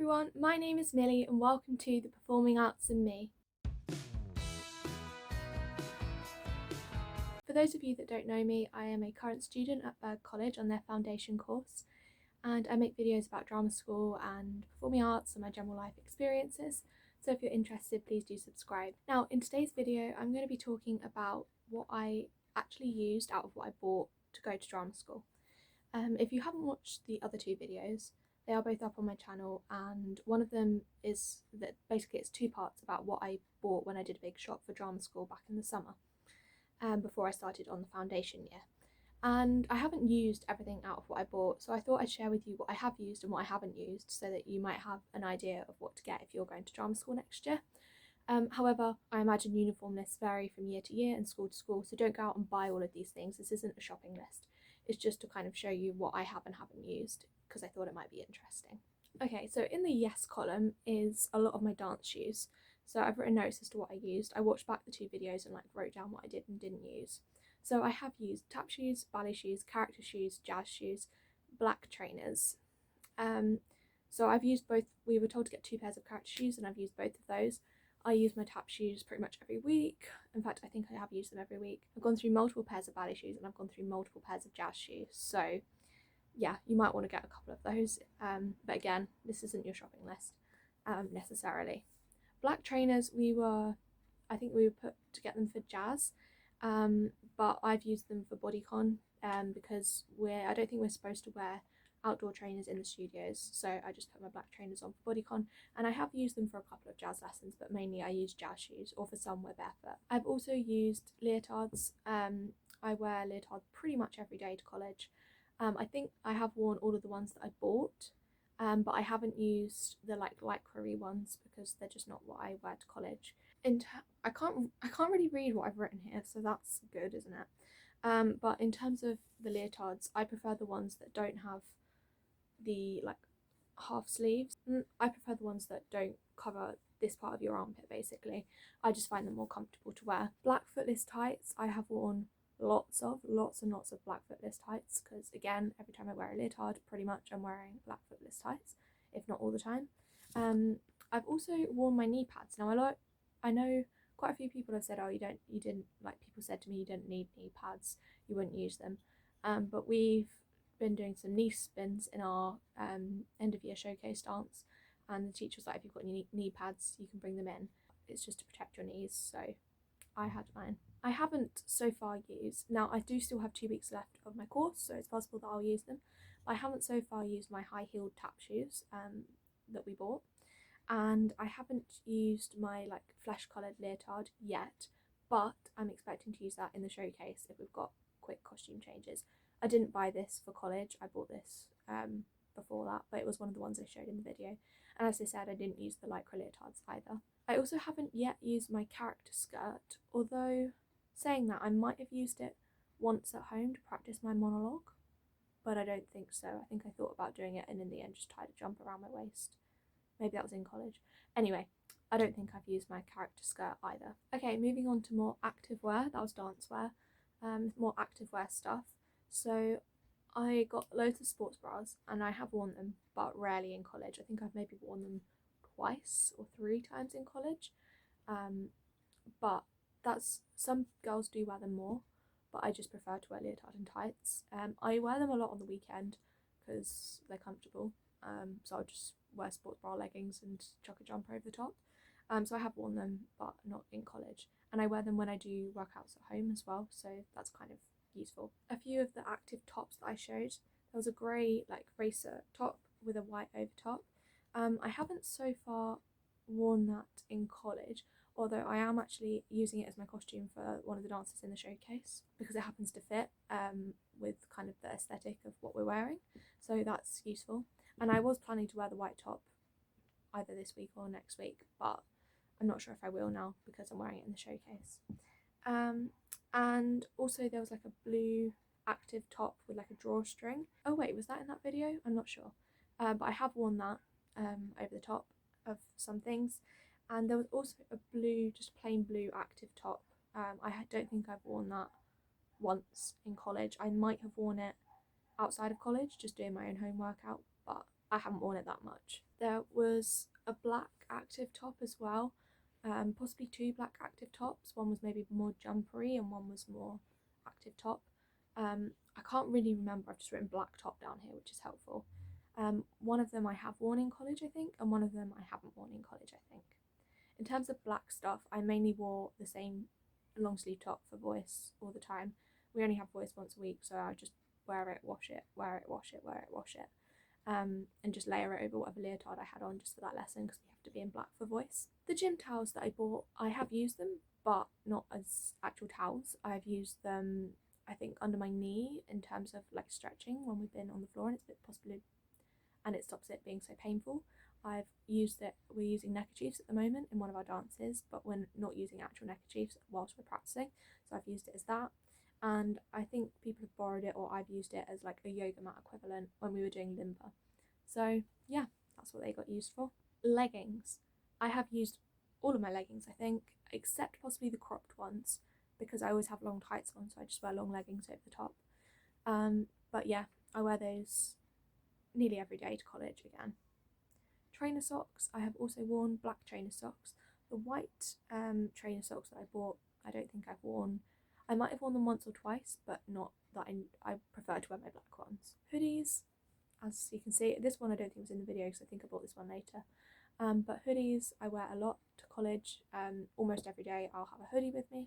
everyone, my name is Millie and welcome to The Performing Arts and Me. For those of you that don't know me, I am a current student at Berg College on their foundation course, and I make videos about drama school and performing arts and my general life experiences, so if you're interested please do subscribe. Now in today's video I'm going to be talking about what I actually used out of what I bought to go to drama school. If you haven't watched the other two videos, they are both up on my channel, and one of them is that basically it's two parts about what I bought when I did a big shop for drama school back in the summer, before I started on the foundation year. And I haven't used everything out of what I bought, so I thought I'd share with you what I have used and what I haven't used so that you might have an idea of what to get if you're going to drama school next year. However, I imagine uniform lists vary from year to year and school to school, so don't go out and buy all of these things. This isn't a shopping list. It's just to kind of show you what I have and haven't used, because I thought it might be interesting. Okay, so in the yes column is a lot of my dance shoes. So I've written notes as to what I used. I watched back the two videos and wrote down what I did and didn't use. So I have used tap shoes, ballet shoes, character shoes, jazz shoes, black trainers. So I've used both. We were told to get 2 pairs of character shoes and I've used both of those. I use my tap shoes pretty much every week. In fact, I think I have used them every week. I've gone through multiple pairs of ballet shoes and I've gone through multiple pairs of jazz shoes. So yeah, you might want to get a couple of those. But again, this isn't your shopping list necessarily. Black trainers, I think we were put to get them for jazz, but I've used them for bodycon because I don't think we're supposed to wear outdoor trainers in the studios, so I just put my black trainers on for bodycon, and I have used them for a couple of jazz lessons, but mainly I use jazz shoes, or for some wear barefoot. I've also used leotards. I wear leotards pretty much every day to college. I think I have worn all of the ones that I bought, but I haven't used the lycra-y ones because they're just not what I wear to college. I can't really read what I've written here, so that's good, isn't it? But in terms of the leotards, I prefer the ones that don't have the half sleeves. I prefer the ones that don't cover this part of your armpit basically. I just find them more comfortable to wear. Black footless tights, I have worn lots and lots of black footless tights, because again, every time I wear a leotard pretty much I'm wearing black footless tights, if not all the time. I've also worn my knee pads. Now I know quite a few people have said, oh, people said to me you didn't need knee pads, you wouldn't use them, but we've been doing some knee spins in our end of year showcase dance, and the teacher was like, if you've got any knee pads you can bring them in, it's just to protect your knees, so I had mine. I haven't so far used, now I do still have 2 weeks left of my course, so it's possible that I'll use them, but I haven't so far used my high-heeled tap shoes that we bought, and I haven't used my flesh-coloured leotard yet, but I'm expecting to use that in the showcase if we've got quick costume changes. I didn't buy this for college, I bought this before that, but it was one of the ones I showed in the video, and as I said, I didn't use the lycra leotards either. I also haven't yet used my character skirt, although saying that I might have used it once at home to practice my monologue, but I don't think so. I think I thought about doing it and in the end just tied a jump around my waist. Maybe that was in college. Anyway, I don't think I've used my character skirt either. Okay, moving on to more active wear. That was dance wear. More active wear stuff. So I got loads of sports bras and I have worn them, but rarely in college. I think I've maybe worn them twice or 3 times in college, but some girls do wear them more, but I just prefer to wear leotard and tights. I wear them a lot on the weekend because they're comfortable, so I'll just wear sports bra, leggings and chuck a jumper over the top. So I have worn them, but not in college, and I wear them when I do workouts at home as well, so that's kind of useful. A few of the active tops that I showed, there was a grey racer top with a white over top. I haven't so far worn that in college, although I am actually using it as my costume for one of the dances in the showcase because it happens to fit with kind of the aesthetic of what we're wearing, so that's useful. And I was planning to wear the white top either this week or next week, but I'm not sure if I will now because I'm wearing it in the showcase. And also there was a blue active top with a drawstring. Oh wait, was that in that video? I'm not sure, but I have worn that over the top of some things. And there was also a blue, just plain blue active top. I don't think I've worn that once in college. I might have worn it outside of college just doing my own home workout, but I haven't worn it that much. There was a black active top as well, possibly two black active tops. One was maybe more jumpery and one was more active top. I can't really remember, I've just written black top down here, which is helpful. One of them I have worn in college, I think, and one of them I haven't worn in college, I think. In terms of black stuff, I mainly wore the same long sleeve top for Voice all the time. We only have Voice once a week, so I just wear it, wash it, wear it, wash it, wear it, wash it. And just layer it over whatever leotard I had on just for that lesson, because we have to be in black for Voice. The gym towels that I bought, I have used them, but not as actual towels. I've used them, I think, under my knee in terms of like stretching when we've been on the floor and it's a bit possibly, and it stops it being so painful. I've used it, we're using neckerchiefs at the moment in one of our dances, but we're not using actual neckerchiefs whilst we're practicing, so I've used it as that. And I think people have borrowed it, or I've used it as like a yoga mat equivalent when we were doing limber. So yeah, that's what they got used for. Leggings. I have used all of my leggings, I think, except possibly the cropped ones, because I always have long tights on, so I just wear long leggings over the top. But yeah, I wear those nearly every day to college again. Trainer socks. I have also worn black trainer socks. The white trainer socks that I bought, I don't think I've worn. I might have worn them once or twice, but not that I prefer to wear my black ones. Hoodies, as you can see, this one I don't think was in the video because I think I bought this one later. But hoodies I wear a lot to college. Almost every day I'll have a hoodie with me.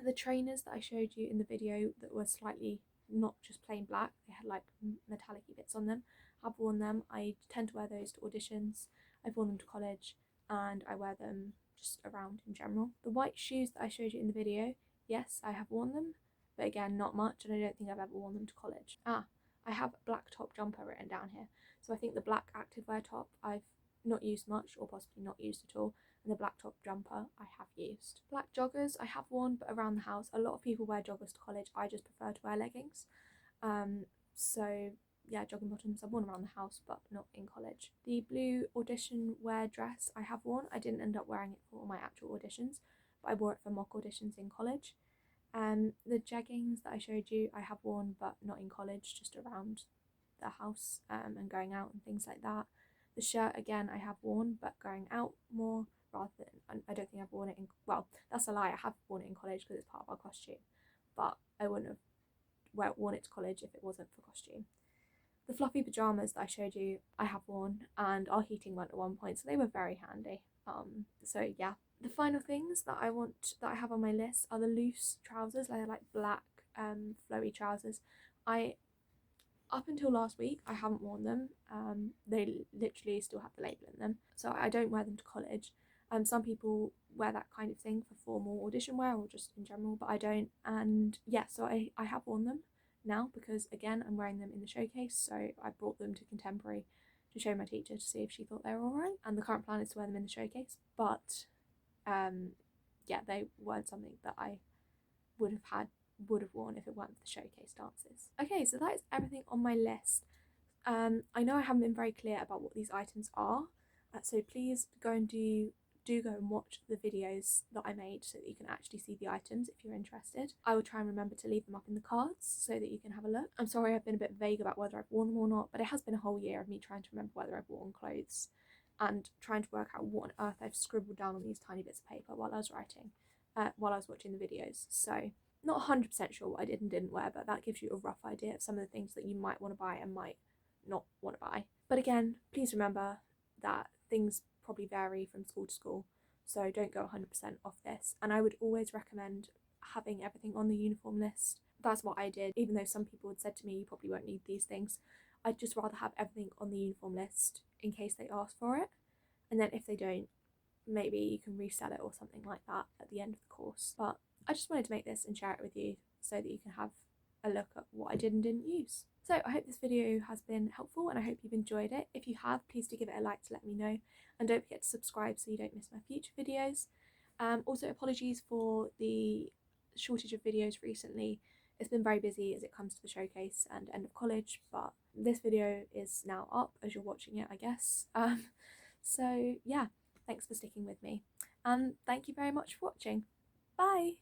The trainers that I showed you in the video that were slightly not just plain black, they had like metallic-y bits on them. I've worn them. I tend to wear those to auditions. I've worn them to college, and I wear them just around in general. The white shoes that I showed you in the video, yes, I have worn them, but again, not much, and I don't think I've ever worn them to college. I have black top jumper written down here. So I think the black activewear top I've not used much, or possibly not used at all, and the black top jumper I have used. Black joggers I have worn, but around the house. A lot of people wear joggers to college. I just prefer to wear leggings. So yeah, jogging bottoms I've worn around the house, but not in college. The blue audition wear dress I have worn. I didn't end up wearing it for my actual auditions, but I wore it for mock auditions in college. The jeggings that I showed you I have worn, but not in college, just around the house and going out and things like that. The shirt again I have worn, but going out more rather than, I don't think I've worn it in, well, that's a lie, I have worn it in college because it's part of our costume, but I wouldn't have worn it to college if it wasn't for costume. The fluffy pyjamas that I showed you I have worn, and our heating went at one point, so they were very handy. So yeah. The final things that I have on my list are the loose trousers. They're like black flowy trousers. Up until last week I haven't worn them. They literally still have the label in them, so I don't wear them to college. Some people wear that kind of thing for formal audition wear or just in general, but I don't. And yeah, so I have worn them now because again I'm wearing them in the showcase, so I brought them to Contemporary to show my teacher to see if she thought they were alright, and the current plan is to wear them in the showcase. But yeah, they weren't something that I would have worn if it weren't for the showcase dances. Okay, so that is everything on my list. I know I haven't been very clear about what these items are, so please go and go and watch the videos that I made so that you can actually see the items if you're interested. I will try and remember to leave them up in the cards so that you can have a look. I'm sorry I've been a bit vague about whether I've worn them or not, but it has been a whole year of me trying to remember whether I've worn clothes and trying to work out what on earth I've scribbled down on these tiny bits of paper while I was writing, while I was watching the videos. So not 100% sure what I did and didn't wear, but that gives you a rough idea of some of the things that you might want to buy and might not want to buy. But again, please remember that things probably vary from school to school, so don't go 100% off this. And I would always recommend having everything on the uniform list. That's what I did, even though some people had said to me you probably won't need these things. I'd just rather have everything on the uniform list in case they ask for it, and then if they don't, maybe you can resell it or something like that at the end of the course. But I just wanted to make this and share it with you so that you can have a look at what I did and didn't use. So I hope this video has been helpful and I hope you've enjoyed it. If you have, please do give it a like to let me know, and don't forget to subscribe so you don't miss my future videos. Also, apologies for the shortage of videos recently. It's been very busy as it comes to the showcase and end of college, but this video is now up as you're watching it, I guess. So yeah, thanks for sticking with me, and thank you very much for watching. Bye!